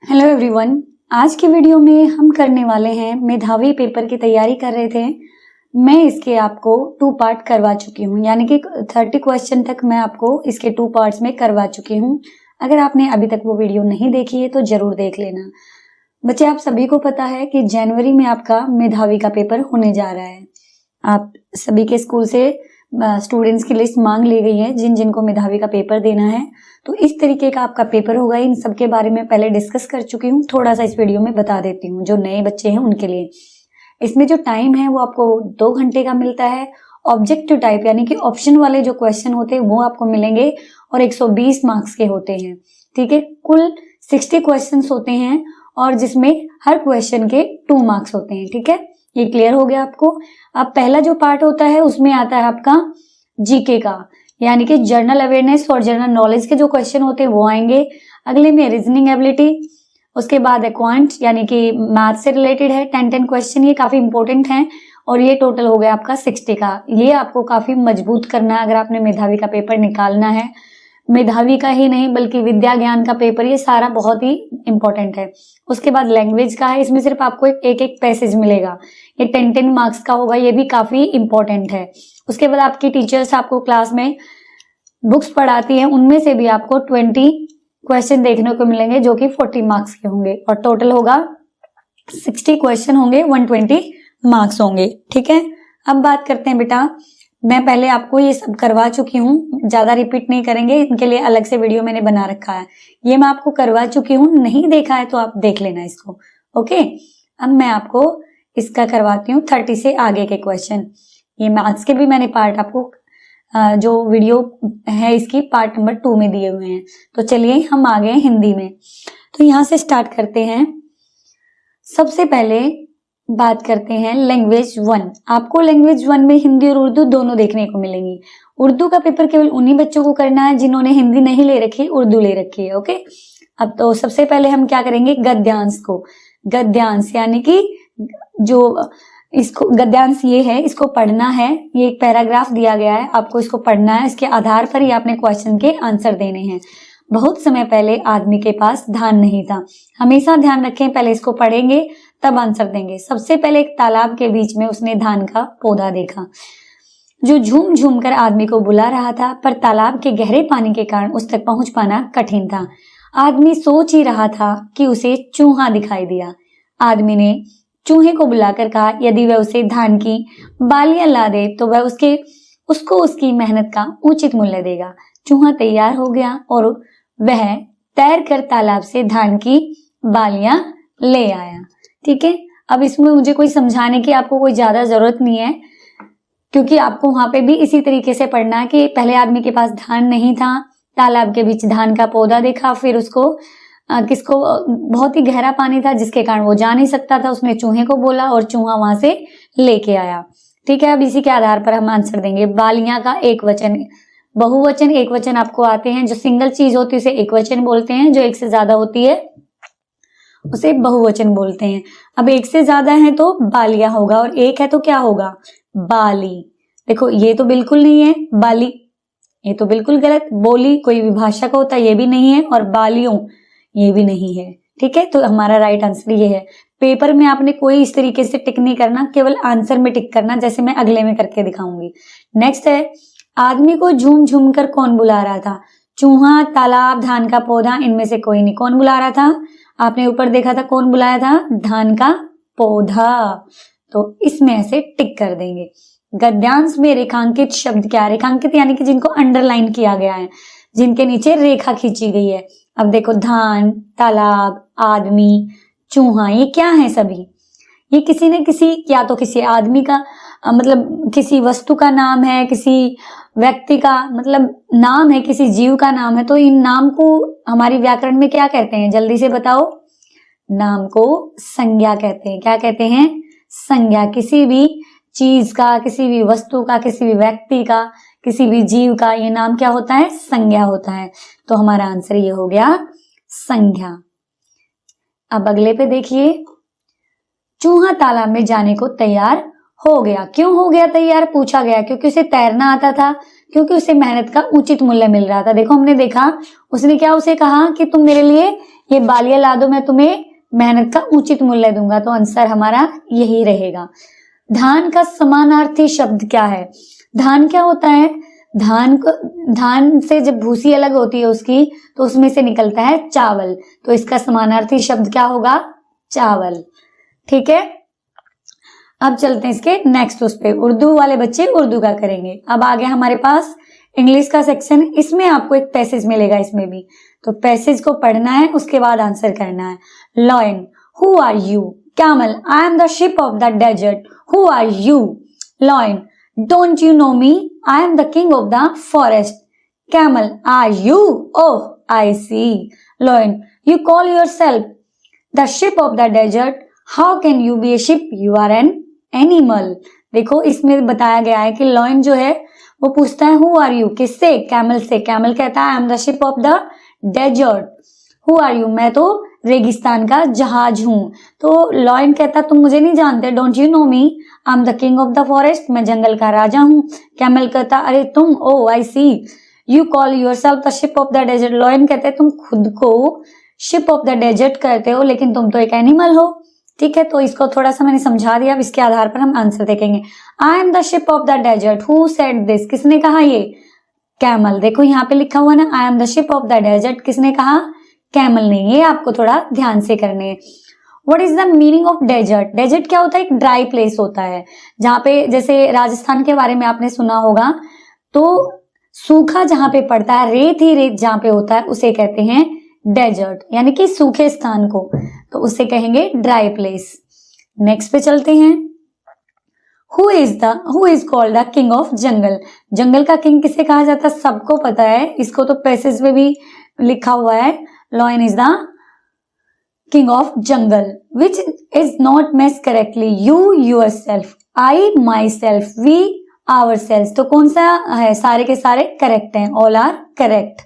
Hello everyone. आज की video में हम करने वाले हैं मेधावी पेपर की तैयारी कर रहे थे। मैं इसके आपको 2 पार्ट करवा चुकी हूँ, यानी कि 30 क्वेश्चन तक मैं आपको इसके 2 पार्ट्स में करवा चुकी हूँ। अगर आपने अभी तक वो वीडियो नहीं देखी है तो जरूर देख लेना। बच्चे, आप सभी को पता है कि जनवरी में आपका मेधावी का पेपर होने जा रहा है। आप सभी के स्कूल से स्टूडेंट्स की लिस्ट मांग ली गई है जिन जिनको मेधावी का पेपर देना है। तो इस तरीके का आपका पेपर होगा। इन सब के बारे में पहले डिस्कस कर चुकी हूँ, थोड़ा सा इस वीडियो में बता देती हूँ जो नए बच्चे हैं उनके लिए। इसमें जो टाइम है वो आपको 2 घंटे का मिलता है। ऑब्जेक्टिव टाइप यानी कि ऑप्शन वाले जो क्वेश्चन होते हैं वो आपको मिलेंगे और 120 मार्क्स के होते हैं। ठीक है, कुल 60 क्वेश्चन होते हैं और जिसमें हर क्वेश्चन के 2 मार्क्स होते हैं। ठीक है, ये क्लियर हो गया आपको। अब पहला जो पार्ट होता है उसमें आता है आपका जीके का, यानी कि जनरल अवेयरनेस और जनरल नॉलेज के जो क्वेश्चन होते हैं वो आएंगे। अगले में रीजनिंग एबिलिटी, उसके बाद है क्वांट यानी कि मैथ से रिलेटेड है 10 क्वेश्चन। ये काफी इंपॉर्टेंट हैं और ये टोटल हो गया आपका 60 का। ये आपको काफी मजबूत करना है अगर आपने मेधावी का पेपर निकालना है। मेधावी का ही नहीं बल्कि विद्या ज्ञान का पेपर, ये सारा बहुत ही इंपॉर्टेंट है। उसके बाद लैंग्वेज का है, इसमें सिर्फ आपको एक पैसेज मिलेगा, ये 10 मार्क्स का होगा, ये भी काफी इंपॉर्टेंट है। उसके बाद आपकी टीचर्स आपको क्लास में बुक्स पढ़ाती हैं, उनमें से भी आपको 20 क्वेश्चन देखने को मिलेंगे जो कि 40 मार्क्स के होंगे और टोटल होगा 60 क्वेश्चन होंगे, 120 मार्क्स होंगे। ठीक है, अब बात करते हैं बेटा, मैं पहले आपको ये सब करवा चुकी हूँ, ज्यादा रिपीट नहीं करेंगे, इनके लिए अलग से वीडियो मैंने बना रखा है। ये मैं आपको करवा चुकी हूँ, नहीं देखा है तो आप देख लेना इसको। ओके, अब मैं आपको इसका करवाती हूँ 30 से आगे के क्वेश्चन। ये मैथ्स के भी मैंने पार्ट आपको जो वीडियो है इसकी पार्ट नंबर 2 में दिए हुए हैं। तो चलिए हम आ गए हिंदी में, तो यहाँ से स्टार्ट करते हैं। सबसे पहले बात करते हैं लैंग्वेज 1। आपको लैंग्वेज 1 में हिंदी और उर्दू दोनों देखने को मिलेंगी। उर्दू का पेपर केवल उन्हीं बच्चों को करना है जिन्होंने हिंदी नहीं ले रखी, उर्दू ले रखी है। ओके, अब तो सबसे पहले हम क्या करेंगे, गद्यांश को। गद्यांश यानी कि जो इसको गद्यांश ये है, इसको पढ़ना है। ये एक पैराग्राफ दिया गया है, आपको इसको पढ़ना है, इसके आधार पर ही आपने क्वेश्चन के आंसर देने हैं। बहुत समय पहले आदमी के पास धान नहीं था। हमेशा ध्यान रखें, पहले इसको पढ़ेंगे तब आंसर देंगे। सबसे पहले एक तालाब के बीच में उसने धान का पौधा देखा जो झूम झूम कर आदमी को बुला रहा था, पर तालाब के गहरे पानी के कारण उस तक पहुंच पाना कठिन था। आदमी सोच ही रहा था कि उसे चूहा दिखाई दिया। आदमी ने चूहे को बुलाकर कहा यदि वह उसे धान की बालियां ला दे तो वह उसको उसकी मेहनत का उचित मूल्य देगा। चूहा तैयार हो गया और वह तैर कर तालाब से धान की बालियां ले आया। ठीक है, अब इसमें मुझे कोई समझाने की आपको कोई ज्यादा जरूरत नहीं है, क्योंकि आपको वहां पे भी इसी तरीके से पढ़ना है कि पहले आदमी के पास धान नहीं था, तालाब के बीच धान का पौधा देखा, फिर उसको किसको बहुत ही गहरा पानी था जिसके कारण वो जा नहीं सकता था, उसने चूहे को बोला और चूहा वहां से लेके आया। ठीक है, अब इसी के आधार पर हम आंसर देंगे। बालियां का एक वचन, बहुवचन, एक वचन आपको आते हैं। जो सिंगल चीज होती है उसे एक वचन बोलते हैं, जो एक से ज्यादा होती है उसे बहुवचन बोलते हैं। अब एक से ज्यादा है तो बालियां होगा और एक है तो क्या होगा, बाली। देखो ये तो बिल्कुल नहीं है, बाली ये तो बिल्कुल गलत। बोली कोई भी भाषा का होता है, ये भी नहीं है, और बालियों ये भी नहीं है। ठीक है, तो हमारा राइट आंसर ये है। पेपर में आपने कोई इस तरीके से टिक नहीं करना, केवल आंसर में टिक करना, जैसे मैं अगले में करके दिखाऊंगी। नेक्स्ट है, आदमी को झूम झूम कर कौन बुला रहा था। चूहा, तालाब, धान का पौधा, इनमें से कोई नहीं। कौन बुला रहा था, आपने ऊपर देखा था कौन बुलाया था, धान का पौधा। तो इसमें ऐसे टिक कर देंगे। गद्यांश में रेखांकित शब्द क्या है, रेखांकित यानी कि जिनको अंडरलाइन किया गया है, जिनके नीचे रेखा खींची गई है। अब देखो धान, तालाब, आदमी, चूहा, ये क्या है सभी, ये किसी न किसी, या तो किसी आदमी का मतलब किसी वस्तु का नाम है, किसी व्यक्ति का मतलब नाम है, किसी जीव का नाम है। तो इन नाम को हमारी व्याकरण में क्या कहते हैं, जल्दी से बताओ। नाम को संज्ञा कहते हैं। क्या कहते हैं, संज्ञा। किसी भी चीज का, किसी भी वस्तु का, किसी भी व्यक्ति का, किसी भी जीव का ये नाम क्या होता है, संज्ञा होता है। तो हमारा आंसर ये हो गया संज्ञा। अब अगले पे देखिए, चूहा तालाब में जाने को तैयार हो गया। क्यों हो गया तैयार, पूछा गया क्योंकि उसे तैरना आता था। क्योंकि उसे मेहनत का उचित मूल्य मिल रहा था। देखो हमने देखा उसने क्या उसे कहा कि तुम मेरे लिए ये बालियां ला दो, मैं तुम्हें मेहनत का उचित मूल्य दूंगा। तो आंसर हमारा यही रहेगा। धान का समानार्थी शब्द क्या है? धान क्या होता है? धान से जब भूसी अलग होती है उसकी, तो उसमें से निकलता है चावल। तो इसका समानार्थी शब्द क्या होगा? चावल। ठीक है, अब चलते हैं इसके नेक्स्ट उस पे। उर्दू वाले बच्चे उर्दू का करेंगे। अब आ गया हमारे पास इंग्लिश का सेक्शन। इसमें आपको एक पैसेज मिलेगा इसमें भी, तो पैसेज को पढ़ना है, उसके बाद आंसर करना है। Lion, who are you? Camel, I am the ship of the desert, who are you? Lion, don't you know me? I am the king of the forest. Camel, are you? Oh I see. Lion, you call yourself the ship of the desert, how can you be a ship? You are an animal. देखो इसमें बताया गया है कि lion जो है वो पूछता है हु आर यू, किससे? कैमल से। कैमल कहता है I am the ship of the desert, who are you? मैं तो रेगिस्तान का जहाज हूं। तो लॉयन कहता तुम मुझे नहीं जानते, don't you know me? I am the king of the forest, मैं जंगल का राजा हूं। कैमल कहता अरे तुम, oh I see. You call yourself the ship of the desert, lion कहते तुम खुद को शिप ऑफ द डेजर्ट कहते हो, लेकिन तुम तो एक एनिमल हो। ठीक है, तो इसको थोड़ा सा मैंने समझा दिया। अब इसके आधार पर हम आंसर देखेंगे। I am the ship of the desert, who said this? किसने कहा ये? कैमल। देखो यहाँ पे लिखा हुआ ना I am the ship of the desert, किसने कहा? कैमल ने। ये आपको थोड़ा ध्यान से करने हैं। What is the meaning of desert? Desert क्या होता है? एक ड्राई प्लेस होता है, जहाँ पे जैसे राजस्थान के बारे में आपने सुना होगा, तो सूखा जहाँ पे पड़ता है, रेत ही रेत जहाँ पे होता है, उसे कहते हैं डेजर्ट, यानी कि सूखे स्थान को, तो उसे कहेंगे ड्राई प्लेस। नेक्स्ट पे चलते हैं। Who is called the king of jungle? जंगल का किंग किसे कहा जाता है? सबको पता है, इसको तो पैसेज में भी लिखा हुआ है। Lion is the king of jungle. Which is not matched correctly? You yourself, I myself, we ourself. तो कौन सा है? सारे के सारे करेक्ट हैं, ऑल आर करेक्ट।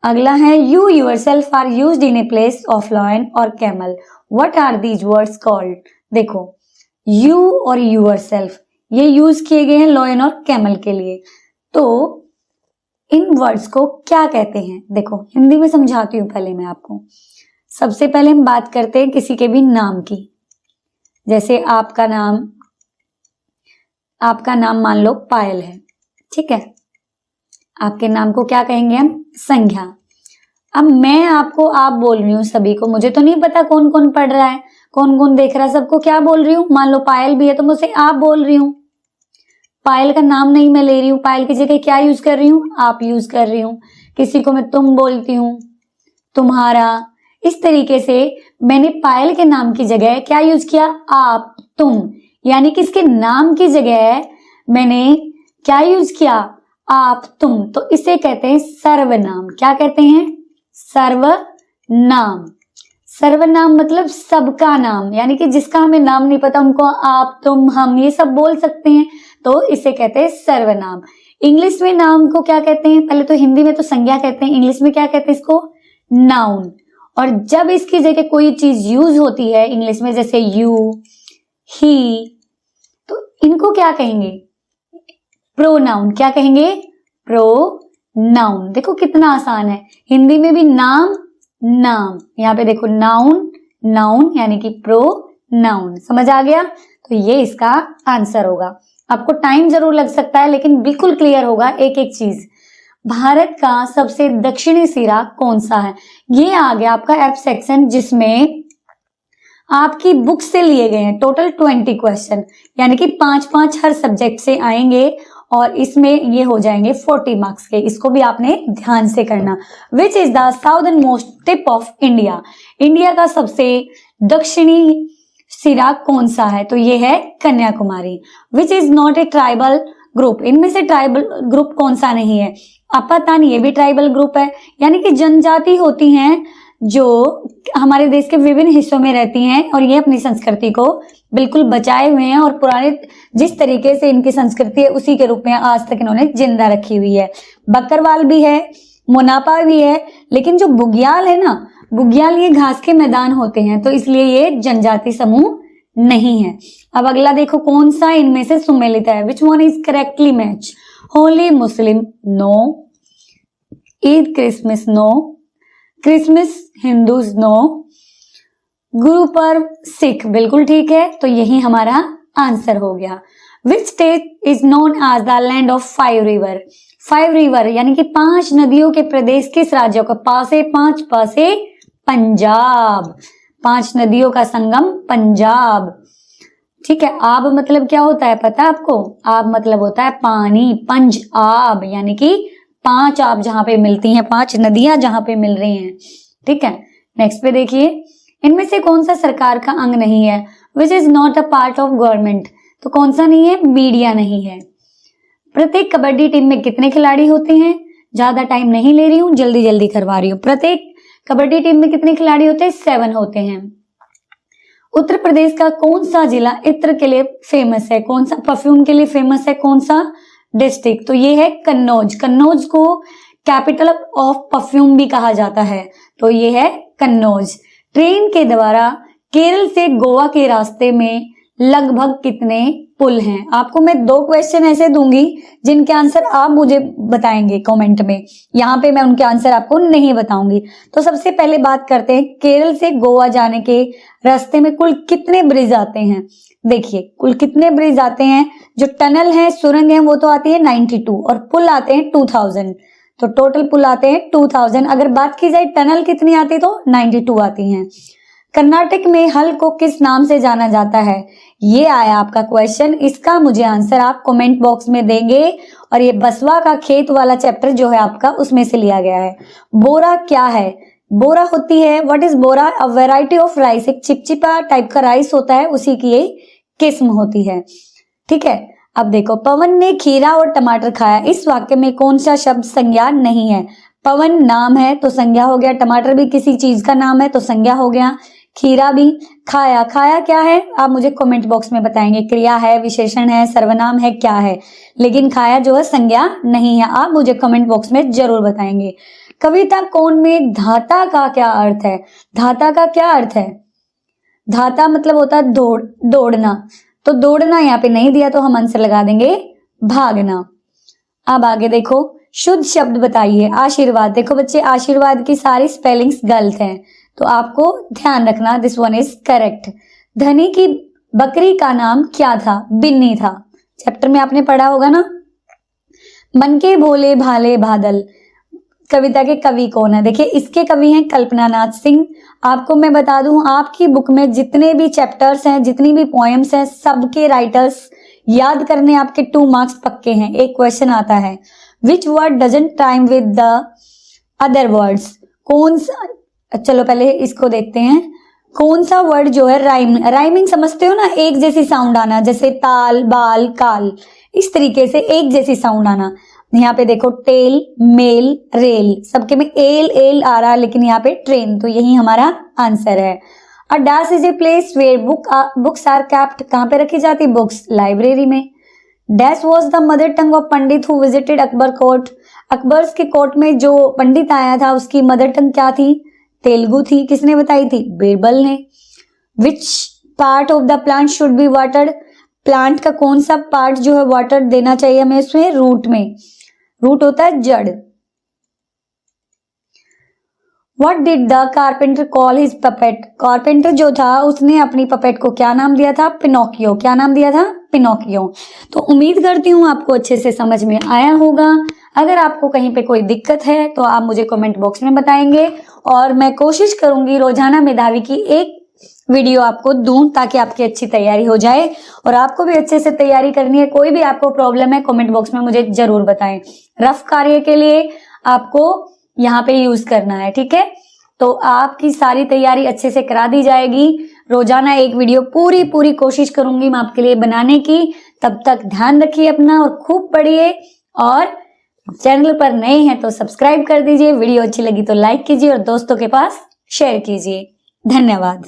अगला है you yourself are use in a place of lion और camel, what are these words called? देखो यू और यूर सेल्फ ये यूज किए गए हैं लॉयन और कैमल के लिए, तो इन वर्ड्स को क्या कहते हैं? देखो हिंदी में समझाती हूँ पहले मैं आपको। सबसे पहले हम बात करते हैं किसी के भी नाम की। जैसे आपका नाम मान लो पायल है, ठीक है, आपके नाम को क्या कहेंगे हम? संज्ञा। अब मैं आपको आप बोल रही हूँ सभी को, मुझे तो नहीं पता कौन कौन पढ़ रहा है, कौन कौन देख रहा है, सबको क्या बोल रही हूँ? मान लो पायल भी है तो मैं उसे आप बोल रही हूँ। पायल का नाम नहीं मैं ले रही हूँ, पायल की जगह क्या यूज कर रही हूँ? आप यूज कर रही हूँ। किसी को मैं तुम बोलती हूँ, तुम्हारा। इस तरीके से मैंने पायल के नाम की जगह क्या यूज किया? आप, तुम, यानी कि इसके नाम की जगह मैंने क्या यूज किया? आप, तुम। तो इसे कहते हैं सर्वनाम। क्या कहते हैं? सर्वनाम। सर्वनाम मतलब सबका नाम, यानी कि जिसका हमें नाम नहीं पता उनको आप, तुम, हम ये सब बोल सकते हैं, तो इसे कहते हैं सर्वनाम। इंग्लिश में नाम को क्या कहते हैं? पहले तो हिंदी में तो संज्ञा कहते हैं, इंग्लिश में क्या कहते हैं इसको? नाउन। और जब इसकी जगह कोई चीज यूज होती है इंग्लिश में, जैसे यू, ही, तो इनको क्या कहेंगे? प्रोनाउन। क्या कहेंगे? प्रोनाउन। देखो कितना आसान है, हिंदी में भी नाम, नाम, यहाँ पे देखो नाउन, नाउन यानी कि प्रोनाउन। समझ आ गया? तो ये इसका आंसर होगा। आपको टाइम जरूर लग सकता है लेकिन बिल्कुल क्लियर होगा एक एक चीज। भारत का सबसे दक्षिणी सिरा कौन सा है? ये आ गया आपका एफ सेक्शन, जिसमें आपकी बुक से लिए गए हैं टोटल 20 क्वेश्चन, यानी कि 5-5 हर सब्जेक्ट से आएंगे और इसमें ये हो जाएंगे 40 मार्क्स के। इसको भी आपने ध्यान से करना। Which is the southern most tip of India? India का सबसे दक्षिणी सिरा कौन सा है? तो ये है कन्याकुमारी। विच is not a tribal group? इनमें से ट्राइबल ग्रुप कौन सा नहीं है? अपातान, ये भी ट्राइबल ग्रुप है, यानी कि जनजाति होती हैं जो हमारे देश के विभिन्न हिस्सों में रहती हैं और ये अपनी संस्कृति को बिल्कुल बचाए हुए हैं और पुराने जिस तरीके से इनकी संस्कृति है उसी के रूप में आज तक इन्होंने जिंदा रखी हुई है। बकरवाल भी है, मोनापा भी है, लेकिन जो बुग्याल है ना, बुग्याल ये घास के मैदान होते हैं, तो इसलिए ये जनजाति समूह नहीं है। अब अगला देखो, कौन सा इनमें से सुमेलित है? Which one is correctly match? Holi Muslim, no. Eid Christmas, no. Christmas Hindus, no. Guru Parv Sikh, बिल्कुल ठीक है। तो यही हमारा आंसर हो गया। Which state is known as the land of 5 river? 5 river यानी कि 5 नदियों के प्रदेश किस राज्य का? पासे 5 पासे पंजाब। 5 नदियों का संगम पंजाब। ठीक है। आब मतलब क्या होता है पता है आपको? आब मतलब होता है पानी। पंज आब यानी कि 5 आब जहां पे मिलती हैं, 5 नदियां जहां पे मिल रही हैं। ठीक है। नेक्स्ट पे देखिए, इनमें से कौन सा सरकार का अंग नहीं है? विच is not a part of government. तो कौन सा नहीं है? मीडिया नहीं है। प्रत्येक कबड्डी टीम में कितने खिलाड़ी होते हैं? ज्यादा टाइम नहीं ले रही हूं, जल्दी जल्दी करवा रही हूं। प्रत्येक कबड्डी टीम में कितने खिलाड़ी होते हैं? 7 होते हैं। उत्तर प्रदेश का कौन सा जिला इत्र के लिए फेमस है? कौन सा परफ्यूम के लिए फेमस है? कौन सा डिस्ट्रिक्ट? तो ये है कन्नौज। कन्नौज को कैपिटल ऑफ परफ्यूम भी कहा जाता है, तो ये है कन्नौज। ट्रेन के द्वारा केरल से गोवा के रास्ते में लगभग कितने पुल हैं? आपको मैं 2 क्वेश्चन ऐसे दूंगी जिनके आंसर आप मुझे बताएंगे कमेंट में। यहाँ पे मैं उनके आंसर आपको नहीं बताऊंगी। तो सबसे पहले बात करते हैं, केरल से गोवा जाने के रास्ते में कुल कितने ब्रिज आते हैं? देखिए कुल कितने ब्रिज आते हैं। जो टनल है, सुरंग है, वो तो आती है 92 और पुल आते हैं 2000। तो टोटल पुल आते हैं 2000। अगर बात की जाए टनल कितनी आती तो 92 आती हैं। कर्नाटक में हल को किस नाम से जाना जाता है? ये आया आपका क्वेश्चन। इसका मुझे आंसर आप कमेंट बॉक्स में देंगे। और ये बसवा का खेत वाला चैप्टर जो है आपका, उसमें से लिया गया है। बोरा क्या है? बोरा होती है, what is Bora? A variety of rice. एक चिपचिपा टाइप का राइस होता है, उसी की ये किस्म होती है। ठीक है। अब देखो, पवन ने खीरा और टमाटर खाया। इस वाक्य में कौन सा शब्द संज्ञा नहीं है? पवन नाम है तो संज्ञा हो गया, टमाटर भी किसी चीज का नाम है तो संज्ञा हो गया, खीरा भी। खाया, खाया क्या है? आप मुझे कमेंट बॉक्स में बताएंगे। क्रिया है, विशेषण है, सर्वनाम है, क्या है? लेकिन खाया जो है संज्ञा नहीं है। आप मुझे कमेंट बॉक्स में जरूर बताएंगे। कविता कौन में धाता का क्या अर्थ है? धाता का क्या अर्थ है? धाता मतलब होता है दौड़ना। तो दौड़ना यहाँ पे नहीं दिया तो हम आंसर लगा देंगे भागना। अब आगे देखो, शुद्ध शब्द बताइए। आशीर्वाद। देखो बच्चे, आशीर्वाद की सारी स्पेलिंग्स गलत हैं, तो आपको ध्यान रखना। This one is correct. धनी की बकरी का नाम क्या था? बिन्नी था। चैप्टर में आपने पढ़ा होगा ना। मन के भोले भाले बादल कविता के कवि कौन है? देखिए इसके कवि हैं कल्पना नाथ सिंह। आपको मैं बता दूं, आपकी बुक में जितने भी चैप्टर्स हैं, जितनी भी पोएम्स हैं, सबके राइटर्स याद करने आपके 2 मार्क्स पक्के हैं। एक क्वेश्चन आता है, which word doesn't time with the other words? कौन सा, चलो पहले इसको देखते हैं। कौन सा वर्ड जो है राइमिंग समझते हो ना, एक जैसी साउंड आना, जैसे ताल, बाल, काल, इस तरीके से एक जैसी साउंड आना। यहाँ पे देखो, टेल, मेल, रेल, सबके में एल एल आ रहा है, लेकिन यहाँ पे ट्रेन। तो यही हमारा आंसर है। A dash is a place where books are kept. कहाँ पे रखी जाती बुक्स? लाइब्रेरी में। Dash was the mother tongue of Pandit who visited Akbar court. Akbar के कोर्ट में जो पंडित आया था उसकी मदर टंग क्या थी? तेलुगु थी। किसने बताई थी? बीरबल ने। Which part of the plant should be watered. Plant का कौन सा पार्ट जो है वाटर देना चाहिए हमें? इसमें रूट में। रूट होता है जड़। What did the carpenter call his puppet? Carpenter जो था उसने अपनी पपेट को क्या नाम दिया था? पिनोकियो। क्या नाम दिया था? पिनोकियो। तो उम्मीद करती हूँ आपको अच्छे से समझ में आया होगा। अगर आपको कहीं पे कोई दिक्कत है तो आप मुझे कमेंट बॉक्स में बताएंगे, और मैं कोशिश करूंगी रोजाना मेधावी की एक वीडियो आपको दूं ताकि आपकी अच्छी तैयारी हो जाए। और आपको भी अच्छे से तैयारी करनी है। कोई भी आपको प्रॉब्लम है कमेंट बॉक्स में मुझे जरूर बताएं। रफ कार्य के लिए आपको यहाँ पे यूज करना है, ठीक है? तो आपकी सारी तैयारी अच्छे से करा दी जाएगी। रोजाना एक वीडियो पूरी कोशिश करूंगी मैं आपके लिए बनाने की। तब तक ध्यान रखिए अपना और खूब पढ़िए। और चैनल पर नए हैं तो सब्सक्राइब कर दीजिए। वीडियो अच्छी लगी तो लाइक कीजिए और दोस्तों के पास शेयर कीजिए। धन्यवाद।